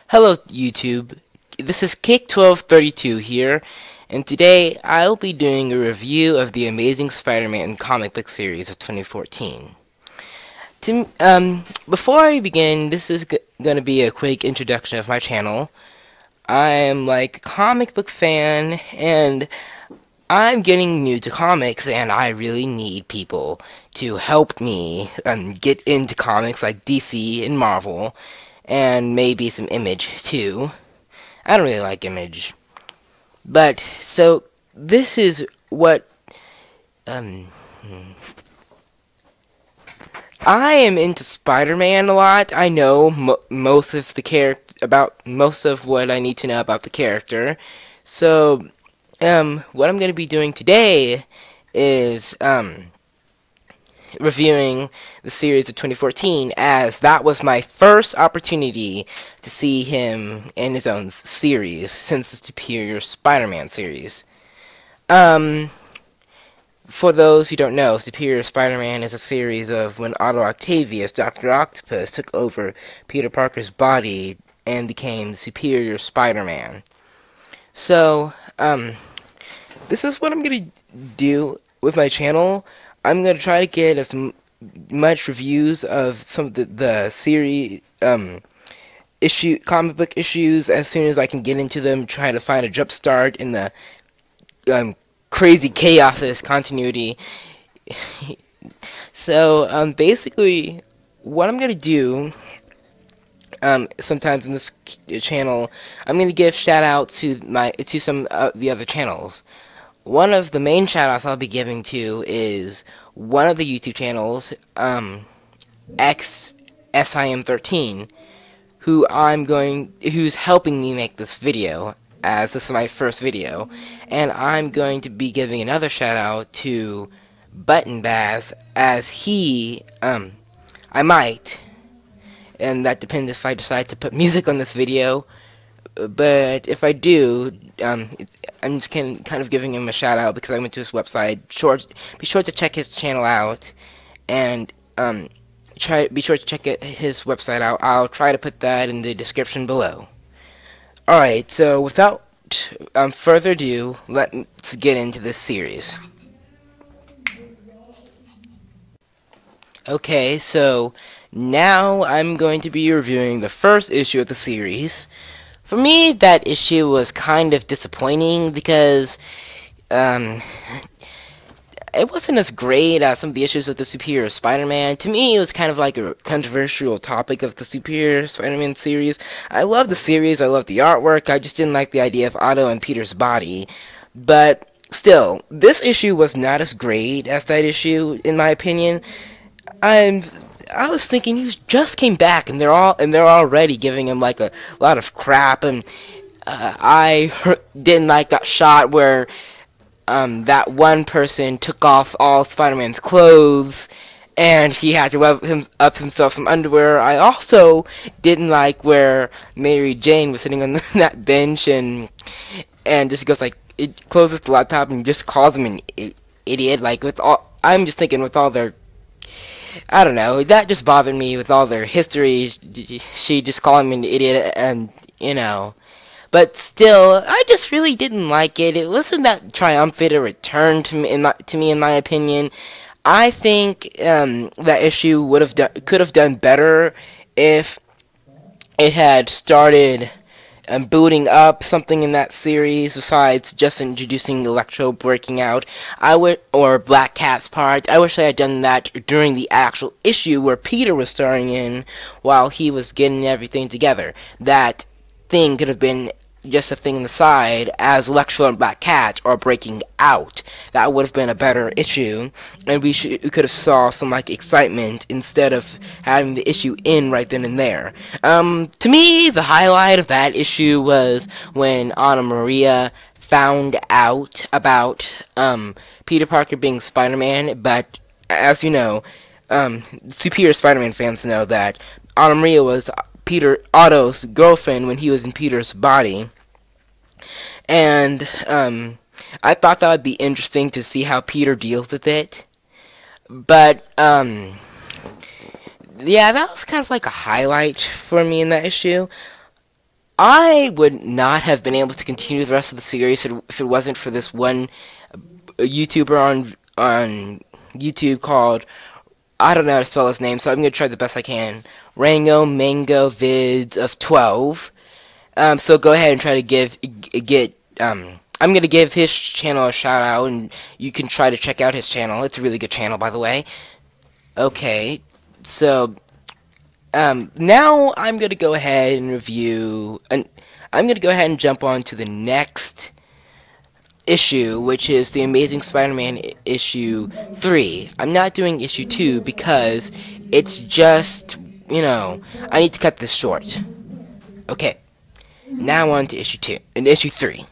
Hello YouTube, this is Kick1232 here, and today I'll be doing a review of the Amazing Spider-Man comic book series of 2014. Before I begin, this is going to be a quick introduction of my channel. I'm like a comic book fan, and I'm getting new to comics, and I really need people to help me get into comics like DC and Marvel, and maybe some Image too. I don't really like Image. But, so, this is what, I am into Spider-Man a lot. I know most of what I need to know about the character. So, what I'm going to be doing today is, reviewing the series of 2014, as that was my first opportunity to see him in his own series since the Superior Spider-Man series. For those who don't know, Superior Spider-Man is a series of when Otto Octavius, Dr. Octopus, took over Peter Parker's body and became Superior Spider-Man. So, this is what I'm going to do with my channel. I'm going to try to get as much reviews of some of the series, comic book issues as soon as I can get into them, trying to find a jump start in the, crazy chaos of this continuity. So, basically, what I'm going to do, sometimes in this channel, I'm going to give shout-out to some of the other channels. One of the main shoutouts I'll be giving to is one of the YouTube channels, XSIM13, who's helping me make this video, as this is my first video, and I'm going to be giving another shoutout to Button Bass, as I might, and that depends if I decide to put music on this video. But if I do, I'm just kind of giving him a shout out because I went to his website. Be sure to check his channel out, and be sure to check his website out. I'll try to put that in the description below. Alright, so without further ado, let's get into this series. Okay, so now I'm going to be reviewing the first issue of the series. For me, that issue was kind of disappointing because it wasn't as great as some of the issues of the Superior Spider-Man. To me, it was kind of like a controversial topic of the Superior Spider-Man series. I love the series, I love the artwork, I just didn't like the idea of Otto and Peter's body. But still, this issue was not as great as that issue, in my opinion. I was thinking he just came back, and they're already giving him like a lot of crap, and I didn't like that shot where that one person took off all Spider-Man's clothes, and he had to up himself some underwear. I also didn't like where Mary Jane was sitting on that bench, and just goes like, it closes the laptop and just calls him an idiot. Like, I'm just thinking with all their, I don't know, that just bothered me with all their history. She just called him an idiot, and, But still, I just really didn't like it. It wasn't that triumphant a return to me, in my opinion. I think that issue could have done better if it had started building up something in that series besides just introducing Electro breaking out. Or Black Cat's part. I wish I had done that during the actual issue where Peter was starring in while he was getting everything together. That thing could have been just a thing on the side as Electro and Black Cat are breaking out. That would have been a better issue, and we could have saw some like excitement instead of having the issue in right then and there. To me, the highlight of that issue was when Anna Maria found out about Peter Parker being Spider-Man, but as you know, Superior Spider-Man fans know that Anna Maria was Otto's girlfriend when he was in Peter's body. And I thought that would be interesting to see how Peter deals with it. But yeah, that was kind of like a highlight for me in that issue. I would not have been able to continue the rest of the series if it wasn't for this one YouTuber on YouTube called, I don't know how to spell his name, so I'm gonna try the best I can. Rango Mango Vids of 12. So go ahead and try to I'm gonna give his channel a shout out, and you can try to check out his channel. It's a really good channel, by the way. Okay, so now I'm gonna go ahead and review, and I'm gonna go ahead and jump on to the next issue, which is the Amazing Spider-Man issue 3. I'm not doing issue 2 because it's just, I need to cut this short. Okay, now on to issue 2 and issue 3.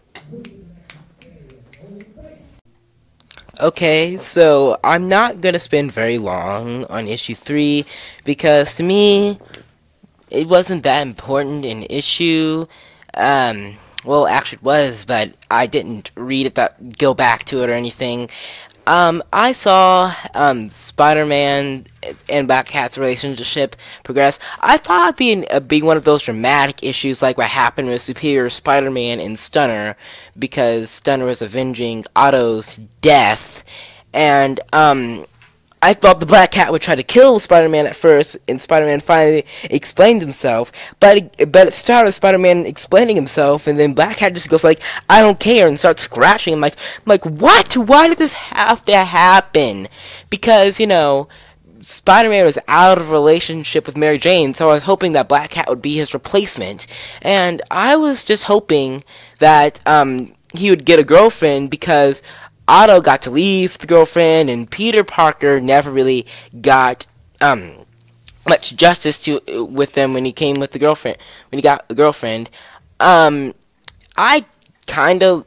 Okay, so I'm not gonna spend very long on issue 3 because to me it wasn't that important an issue. Well, actually it was, but I didn't read it, go back to it or anything. I saw Spider-Man and Black Cat's relationship progress. I thought it'd be one of those dramatic issues like what happened with Superior Spider-Man and Stunner, because Stunner was avenging Otto's death, and I thought the Black Cat would try to kill Spider-Man at first, and Spider-Man finally explained himself. But it started with Spider-Man explaining himself, and then Black Cat just goes like, "I don't care," and starts scratching him. I'm like, what? Why did this have to happen? Because Spider-Man was out of a relationship with Mary Jane, so I was hoping that Black Cat would be his replacement, and I was just hoping that he would get a girlfriend, because Otto got to leave the girlfriend, and Peter Parker never really got much justice with them when he came with the girlfriend. When he got a girlfriend, I kind of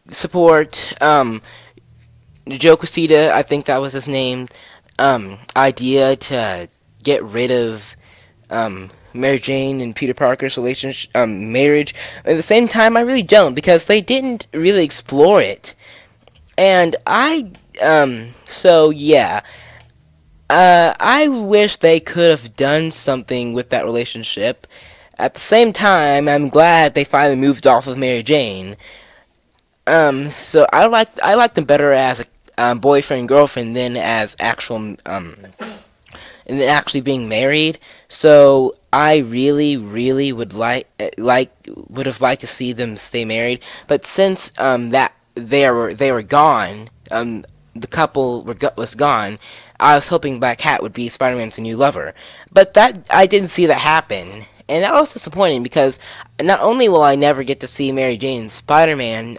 support Joe Quesada, I think that was his name, idea to get rid of Mary Jane and Peter Parker's relationship, marriage. At the same time, I really don't, because they didn't really explore it. And so yeah, I wish they could have done something with that relationship. At the same time, I'm glad they finally moved off of Mary Jane. So I like them better as a boyfriend girlfriend than as actual and then actually being married. So I really would would have liked to see them stay married. But since that they were gone, the couple was gone, I was hoping Black Cat would be Spider-Man's new lover. But that I didn't see that happen, and that was disappointing, because not only will I never get to see Mary Jane and Spider-Man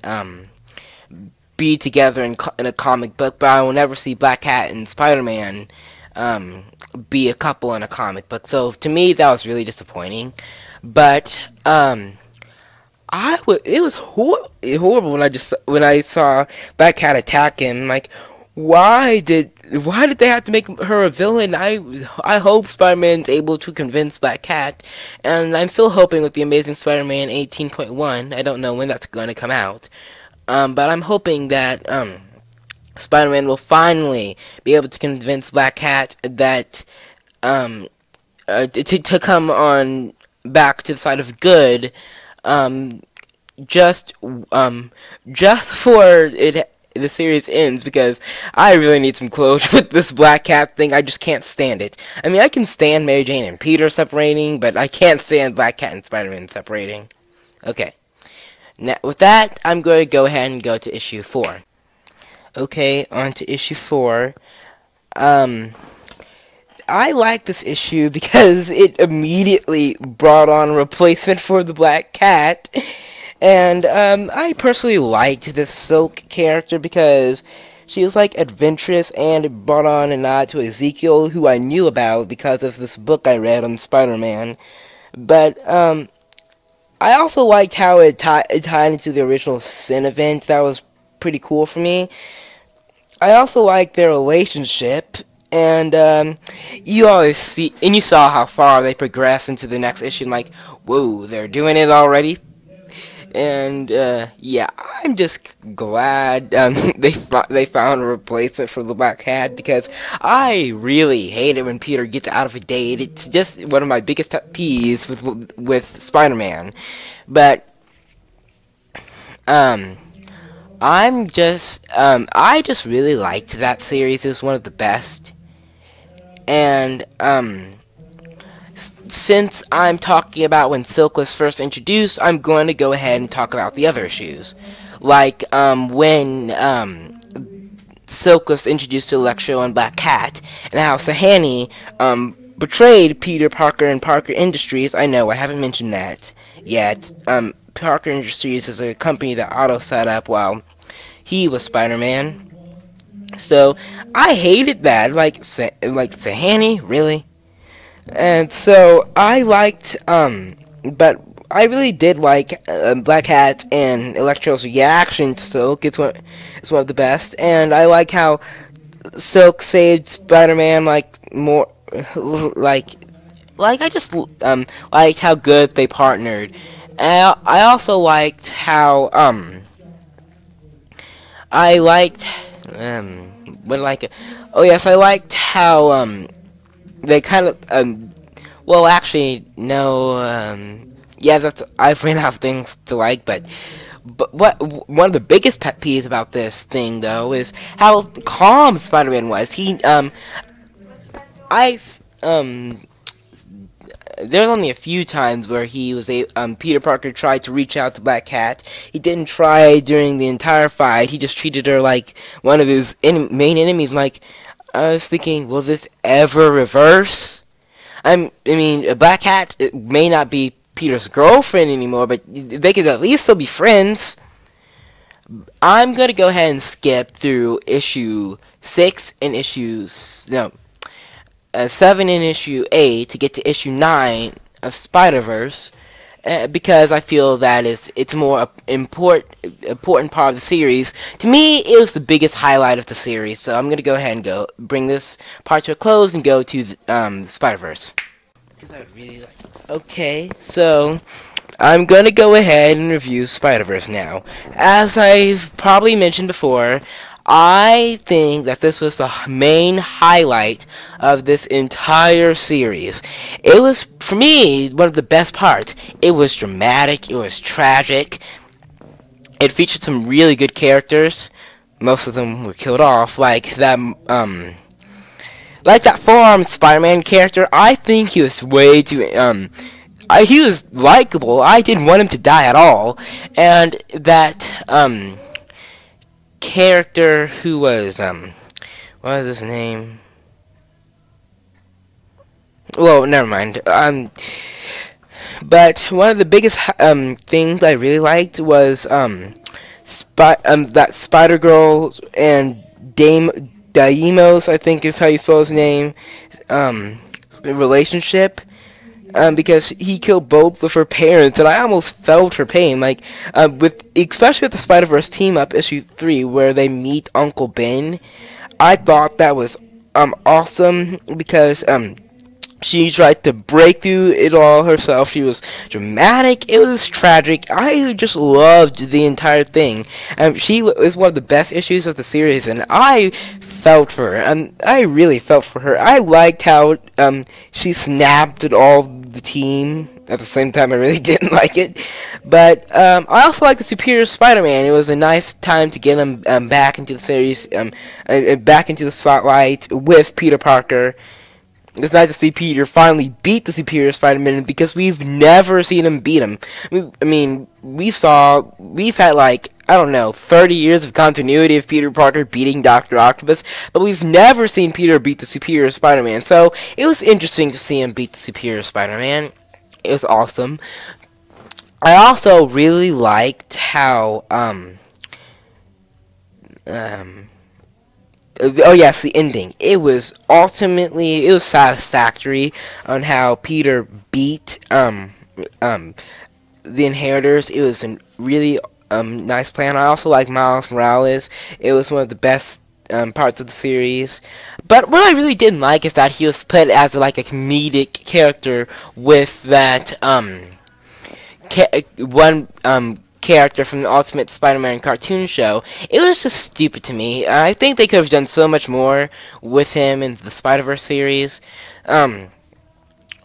be together in a comic book, but I will never see Black Cat and Spider-Man be a couple in a comic book. So to me, that was really disappointing. But it was horrible when I saw Black Cat attack him. Like, why did they have to make her a villain? I hope Spider-Man's able to convince Black Cat, and I'm still hoping with the Amazing Spider-Man 18.1. I don't know when that's going to come out, but I'm hoping that Spider-Man will finally be able to convince Black Cat that to come on back to the side of good. Just before the series ends, because I really need some closure with this Black Cat thing. I just can't stand it. I mean, I can stand Mary Jane and Peter separating, but I can't stand Black Cat and Spider-Man separating. Okay. Now, with that, I'm going to go ahead and go to issue 4. Okay, on to issue 4. I like this issue because it immediately brought on a replacement for the Black Cat. And I personally liked this Silk character because she was like adventurous, and it brought on a nod to Ezekiel, who I knew about because of this book I read on Spider-Man. But I also liked how it tied into the original Sin event. That was pretty cool for me. I also liked their relationship. And you always see, and you saw how far they progress into the next issue. And like, whoa, they're doing it already. And yeah, I'm just glad they found a replacement for the Black Cat, because I really hate it when Peter gets out of a date. It's just one of my biggest pet peeves with Spider-Man. But I just really liked that series. It was one of the best. And since I'm talking about when Silk was first introduced, I'm going to go ahead and talk about the other issues. Like, when Silk was introduced to Electro and Black Cat, and how Sahani, betrayed Peter Parker and Parker Industries. I know, I haven't mentioned that yet. Parker Industries is a company that Otto set up while he was Spider-Man. So, I hated that. Like Sahani? Really? And so I liked, but I really did like Black Cat and Electro's reaction to Silk. It's one of the best, and I like how Silk saved Spider-Man, like more, like I just liked how good they partnered. And I also liked how I liked oh yes, I liked how they kind of, well, actually, no, yeah, I've ran out of things to like, but one of the biggest pet peeves about this thing, though, is how calm Spider-Man was. There's only a few times where Peter Parker tried to reach out to Black Cat. He didn't try during the entire fight. He just treated her like one of his main enemies. Like, I was thinking, will this ever reverse? I mean, Black Cat, it may not be Peter's girlfriend anymore, but they could at least still be friends. I'm gonna go ahead and skip through issue 6 and 7 and issue 8 to get to issue 9 of Spider-Verse. Because I feel that it's a more important part of the series. To me, it was the biggest highlight of the series, so I'm going to go ahead and bring this part to a close and go to the Spider-Verse. Because I really like. Okay, so I'm going to go ahead and review Spider-Verse now. As I've probably mentioned before, I think that this was the main highlight of this entire series. It was, for me, one of the best parts. It was dramatic, it was tragic, it featured some really good characters. Most of them were killed off, like that forearm Spider-Man character. I think he was way too, he was likable. I didn't want him to die at all. And that, character who was what was his name? Well, never mind. But one of the biggest things I really liked was that Spider-Girl and Deimos, I think is how you spell his name, relationship. Because he killed both of her parents, and I almost felt her pain. Like, especially with the Spider-Verse team-up, issue 3, where they meet Uncle Ben. I thought that was, awesome, because, she tried to break through it all herself. She was dramatic. It was tragic. I just loved the entire thing. She was one of the best issues of the series, and I felt for her. I really felt for her. I liked how she snapped at all the team. At the same time, I really didn't like it. But I also like the Superior Spider-Man. It was a nice time to get him back into the series, back into the spotlight with Peter Parker. It's nice to see Peter finally beat the Superior Spider-Man, because we've never seen him beat him. We've had like, I don't know, 30 years of continuity of Peter Parker beating Dr. Octopus, but we've never seen Peter beat the Superior Spider-Man. So it was interesting to see him beat the Superior Spider-Man. It was awesome. I also really liked how oh yes, the ending. It was satisfactory on how Peter beat the Inheritors. It was a really nice plan. I also like Miles Morales. It was one of the best parts of the series. But what I really didn't like is that he was put as like a comedic character with that one character from the Ultimate Spider-Man cartoon show. It was just stupid to me. I think they could have done so much more with him in the Spider-Verse series.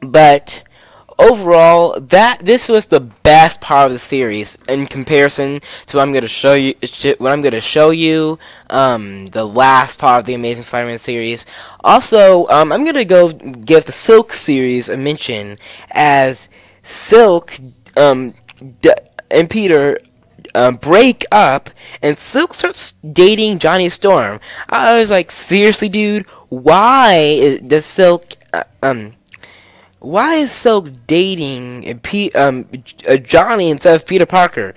But overall, this was the best part of the series in comparison to what I'm going to show you. The last part of the Amazing Spider-Man series. Also, I'm going to go give the Silk series a mention, as Silk and Peter break up, and Silk starts dating Johnny Storm. I was like, seriously, dude, why does Silk why is Silk dating Johnny instead of Peter Parker?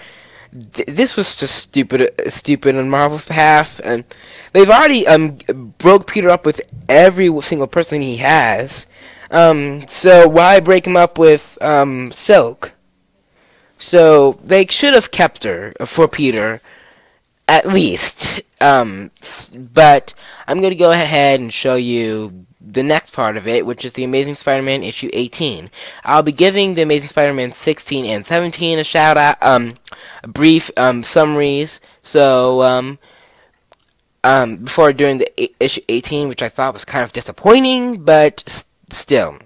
This was just stupid on Marvel's behalf, and they've already broke Peter up with every single person he has. So why break him up with Silk? So they should have kept her for Peter, at least. But I'm going to go ahead and show you the next part of it, which is the Amazing Spider-Man issue 18. I'll be giving the Amazing Spider-Man 16 and 17 a shout out, brief summaries. So before doing the issue 18, which I thought was kind of disappointing, but still.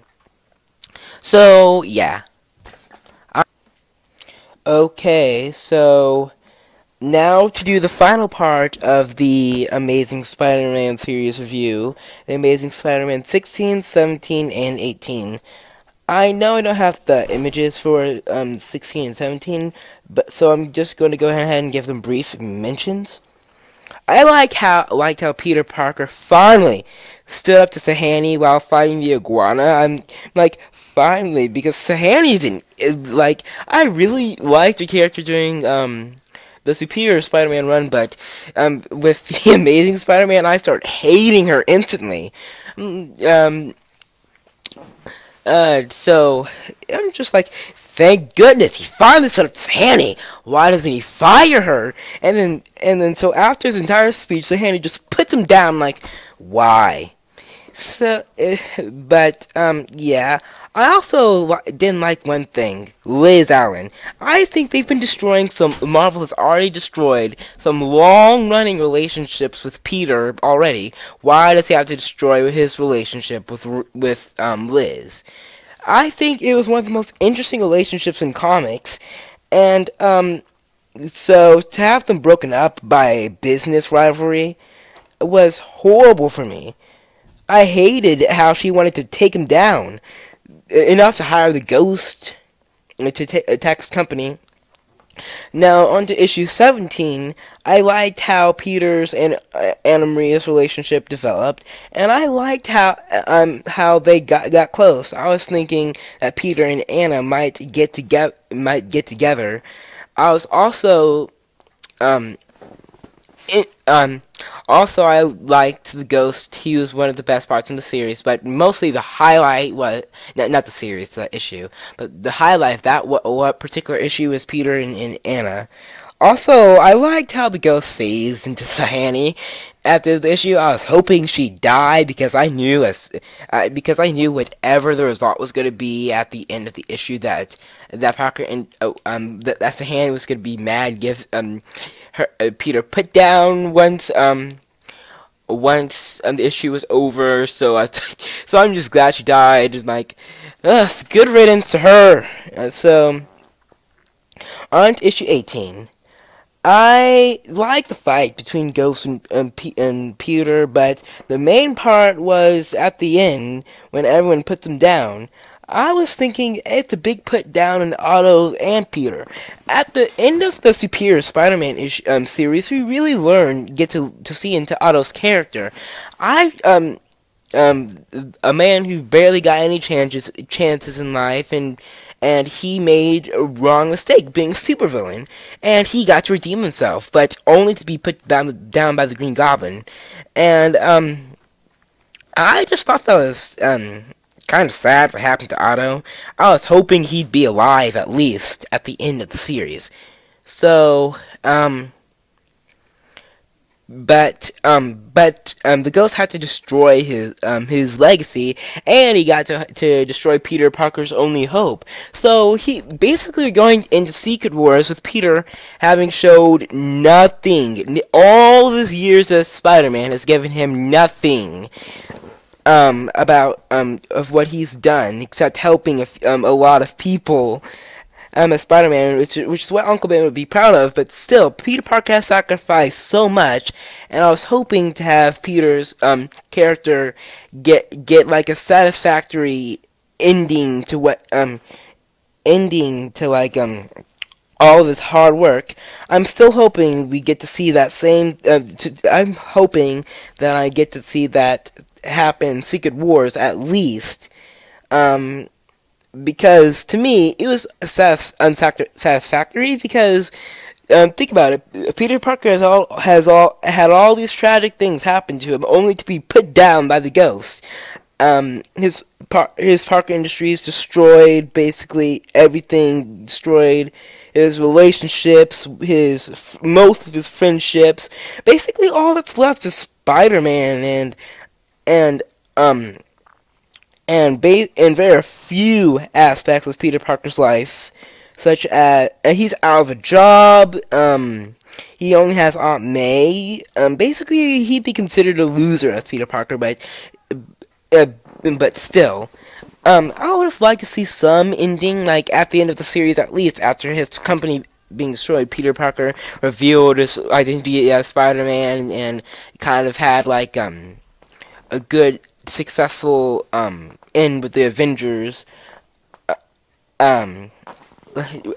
So yeah. Okay, so now to do the final part of the Amazing Spider-Man series review, the Amazing Spider-Man 16, 17, and 18. I know I don't have the images for 16 and 17, but so I'm just going to go ahead and give them brief mentions. I liked how Peter Parker finally stood up to Sahani while fighting the iguana. I'm like, finally, because Sahani's I really liked the character during the Superior Spider-Man run, but with the Amazing Spider-Man, I start hating her instantly. So I'm just like, thank goodness he finally stood up to Sahani. Why doesn't he fire her? And then so after his entire speech, Sahani just puts him down. Like, why? So, but yeah. I also didn't like one thing, Liz Allen. I think they've been destroying Marvel has already destroyed some long-running relationships with Peter already. Why does he have to destroy his relationship with Liz? I think it was one of the most interesting relationships in comics, and so to have them broken up by business rivalry was horrible for me. I hated how she wanted to take him down, enough to hire the Ghost to attack his company. Now, on to issue 17, I liked how Peter's and Anna Maria's relationship developed, and I liked how they got close. I was thinking that Peter and Anna might get together. I was also also, I liked the Ghost. He was one of the best parts in the series, but mostly the highlight was not the series, the issue, but the highlight of that what particular issue was Peter and Anna. Also, I liked how the Ghost phased into Sahani at the issue. I was hoping she'd die because I knew whatever the result was going to be at the end of the issue that Parker and that Sahani was going to be mad. Give Peter put down once the issue was over. So I'm just glad she died. Just like, good riddance to her. So on to issue 18. I like the fight between Ghost and Peter, but the main part was at the end when everyone puts them down. I was thinking it's a big put down in Otto and Peter. At the end of the Superior Spider-Man series, we really get to see into Otto's character. A man who barely got any chances in life, and he made a wrong mistake, being a supervillain, and he got to redeem himself, but only to be put down by the Green Goblin. And I just thought that was kind of sad what happened to Otto. I was hoping he'd be alive at least at the end of the series. So but the ghost had to destroy his legacy, and he got to destroy Peter Parker's only hope. So he basically going into Secret Wars with Peter having showed nothing. All of his years as Spider-Man has given him nothing about of what he's done except helping a lot of people as Spider-Man, which is what Uncle Ben would be proud of. But still, Peter Parker has sacrificed so much, and I was hoping to have Peter's character get like a satisfactory ending to all of his hard work. I'm still hoping we get to see that same. I'm hoping that I get to see that happen in Secret Wars at least. Because to me, it was unsatisfactory. Because think about it, Peter Parker had all these tragic things happen to him, only to be put down by the Ghost. His Parker Industries destroyed, basically everything destroyed. His relationships, most of his friendships, basically all that's left is Spider-Man, and very few aspects of Peter Parker's life, such as he's out of a job. He only has Aunt May. Basically, he'd be considered a loser as Peter Parker, but still. I would have liked to see some ending, like at the end of the series, at least after his company being destroyed. Peter Parker revealed his identity as Spider-Man and kind of had like a good, successful end with the Avengers.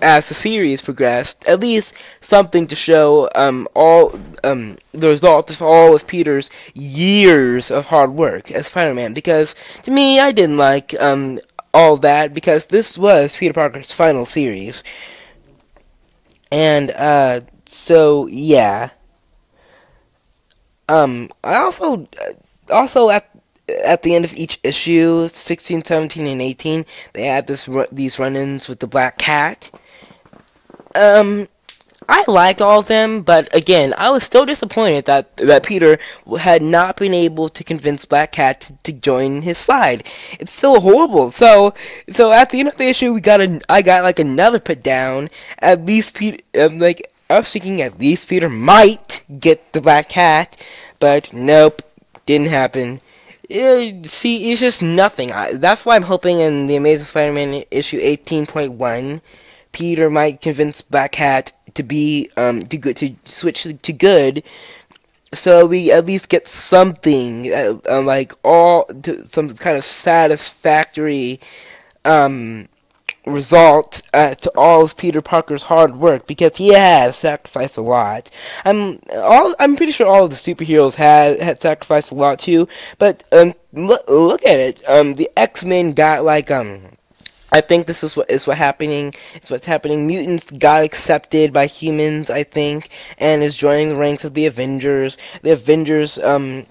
As the series progressed, at least something to show the result of all of Peter's years of hard work as Spider-Man. Because to me, I didn't like all that, because this was Peter Parker's final series, and so yeah. I also at the end of each issue, 16, 17, and 18, they had these run-ins with the Black Cat. I liked all of them, but again, I was still disappointed that Peter had not been able to convince Black Cat to join his side. It's still horrible. So at the end of the issue, I got like another put down. At least Peter, I was thinking at least Peter might get the Black Cat, but nope, didn't happen. See, it's just nothing. That's why I'm hoping in the Amazing Spider-Man issue 18.1, Peter might convince Black Cat to switch to good, so we at least get something some kind of satisfactory result to all of Peter Parker's hard work, because he has sacrificed a lot. I'm pretty sure all of the superheroes had sacrificed a lot too. But look at it. The X-Men got I think this is what's happening. It's what's happening. Mutants got accepted by humans, I think, and is joining the ranks of the Avengers. The Avengers are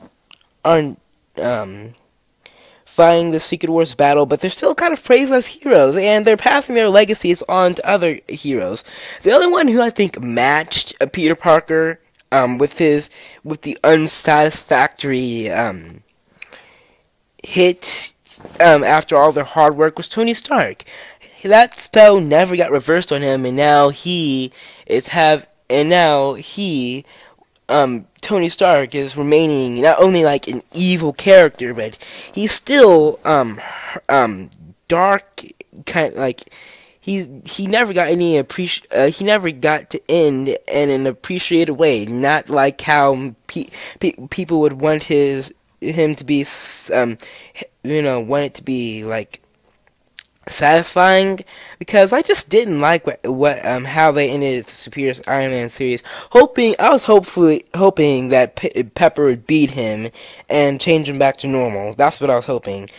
fighting the Secret Wars battle, but they're still kind of praised as heroes, and they're passing their legacies on to other heroes. The other one who I think matched Peter Parker with the unsatisfactory hit after all their hard work was Tony Stark. That spell never got reversed on him, and now Tony Stark is remaining not only like an evil character, but he's still dark, kind of like he never got he never got to end in an appreciated way, not like how people would want him to be want it to be like satisfying, because I just didn't like how they ended the Superior Iron Man series. I was hoping that Pepper would beat him and change him back to normal. That's what I was hoping.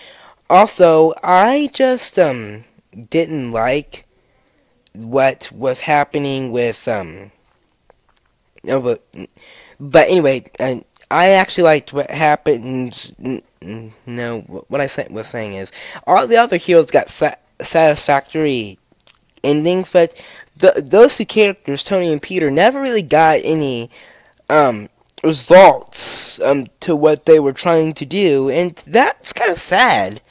Also, I just didn't like what was happening with but anyway, I actually liked what happened. No, what I was saying is, all the other heroes got satisfactory endings, but those two characters, Tony and Peter, never really got any results to what they were trying to do, and that's kind of sad.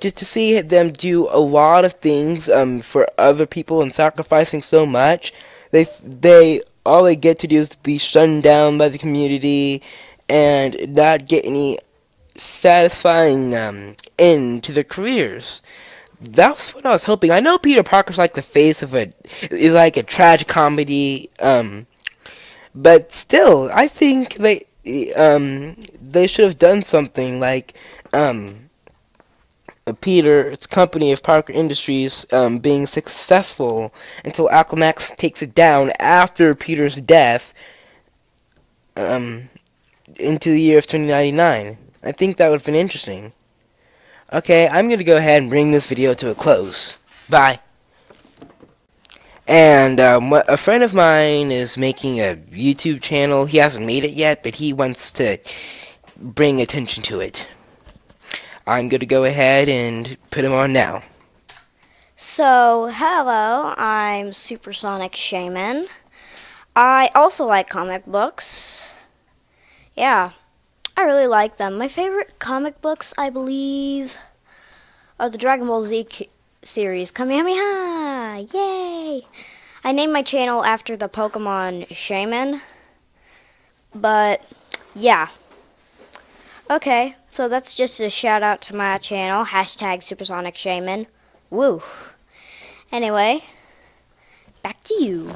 Just to see them do a lot of things for other people and sacrificing so much, they all they get to do is be shunned down by the community and not get any satisfying end to their careers. That's what I was hoping. I know Peter Parker's like the face of is like a tragic comedy, but still, I think they should have done something like Peter's company of Parker Industries being successful until Aquamax takes it down after Peter's death into the year of 2099. I think that would have been interesting. Okay, I'm going to go ahead and bring this video to a close. Bye. And a friend of mine is making a YouTube channel. He hasn't made it yet, but he wants to bring attention to it. I'm going to go ahead and put him on now. So, hello, I'm Supersonic Shaman. I also like comic books. Yeah, I really like them. My favorite comic books, I believe, are the Dragon Ball Z series. Kamehameha! Yay! I named my channel after the Pokemon Shaman. But, yeah. Okay, so that's just a shout out to my channel, hashtag Supersonic Shaman. Woo. Anyway, back to you.